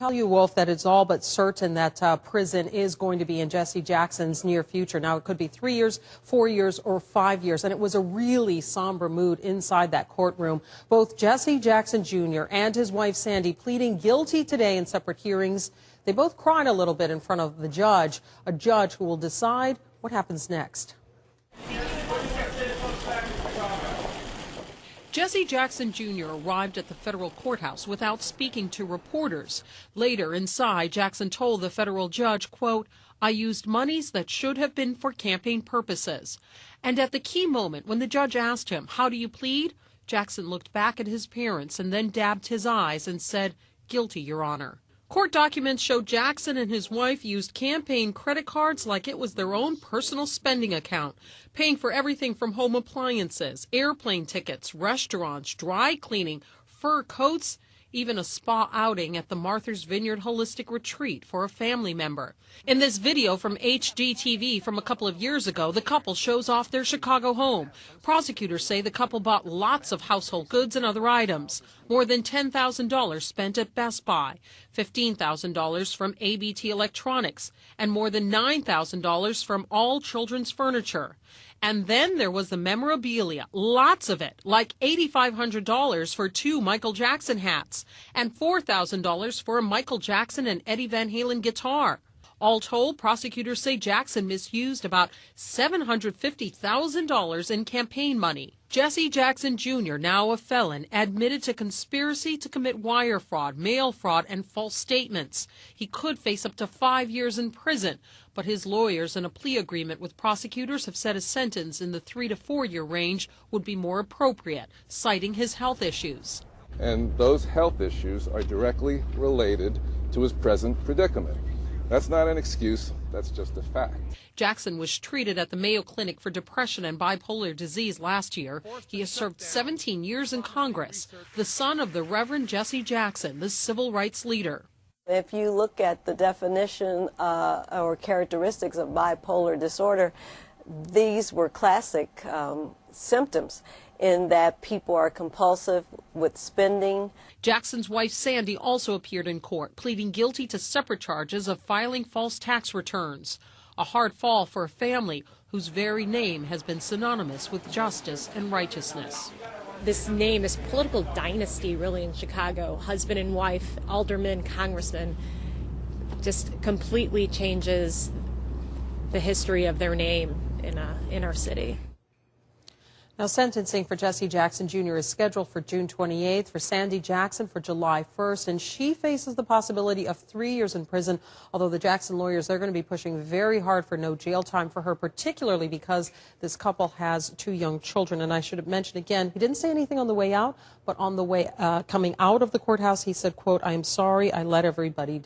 Tell you, Wolf, that it's all but certain that prison is going to be in Jesse Jackson's near future. Now, it could be 3 years, 4 years, or 5 years. And it was a really somber mood inside that courtroom. Both Jesse Jackson Jr. and his wife, Sandy, pleading guilty today in separate hearings. They both cried a little bit in front of the judge, a judge who will decide what happens next. Jesse Jackson Jr. arrived at the federal courthouse without speaking to reporters. Later, inside, Jackson told the federal judge, quote, "I used monies that should have been for campaign purposes." And at the key moment, when the judge asked him, "How do you plead?" Jackson looked back at his parents and then dabbed his eyes and said, "Guilty, Your Honor." Court documents show Jackson and his wife used campaign credit cards like it was their own personal spending account, paying for everything from home appliances, airplane tickets, restaurants, dry cleaning, fur coats, even a spa outing at the Martha's Vineyard Holistic Retreat for a family member. In this video from HGTV from a couple of years ago, the couple shows off their Chicago home. Prosecutors say the couple bought lots of household goods and other items. More than $10,000 spent at Best Buy, $15,000 from ABT Electronics, and more than $9,000 from All Children's Furniture. And then there was the memorabilia, lots of it, like $8,500 for 2 Michael Jackson hats and $4,000 for a Michael Jackson and Eddie Van Halen guitar. All told, prosecutors say Jackson misused about $750,000 in campaign money. Jesse Jackson Jr., now a felon, admitted to conspiracy to commit wire fraud, mail fraud, and false statements. He could face up to 5 years in prison, but his lawyers in a plea agreement with prosecutors have said a sentence in the 3 to 4 year range would be more appropriate, citing his health issues. And those health issues are directly related to his present predicament. That's not an excuse, that's just a fact. Jackson was treated at the Mayo Clinic for depression and bipolar disease last year. He has served 17 years in Congress, the son of the Reverend Jesse Jackson, the civil rights leader. If you look at the definition or characteristics of bipolar disorder, these were classic symptoms in that people are compulsive with spending. Jackson's wife, Sandy, also appeared in court, pleading guilty to separate charges of filing false tax returns. A hard fall for a family whose very name has been synonymous with justice and righteousness. This name, this political dynasty really in Chicago, husband and wife, alderman, congressman, just completely changes the history of their name in our city. Now, sentencing for Jesse Jackson Jr. is scheduled for June 28th, for Sandy Jackson for July 1st, and she faces the possibility of 3 years in prison, although the Jackson lawyers, they're going to be pushing very hard for no jail time for her, particularly because this couple has 2 young children. And I should have mentioned again, he didn't say anything on the way out, but on the way coming out of the courthouse, he said, quote, "I am sorry I let everybody down."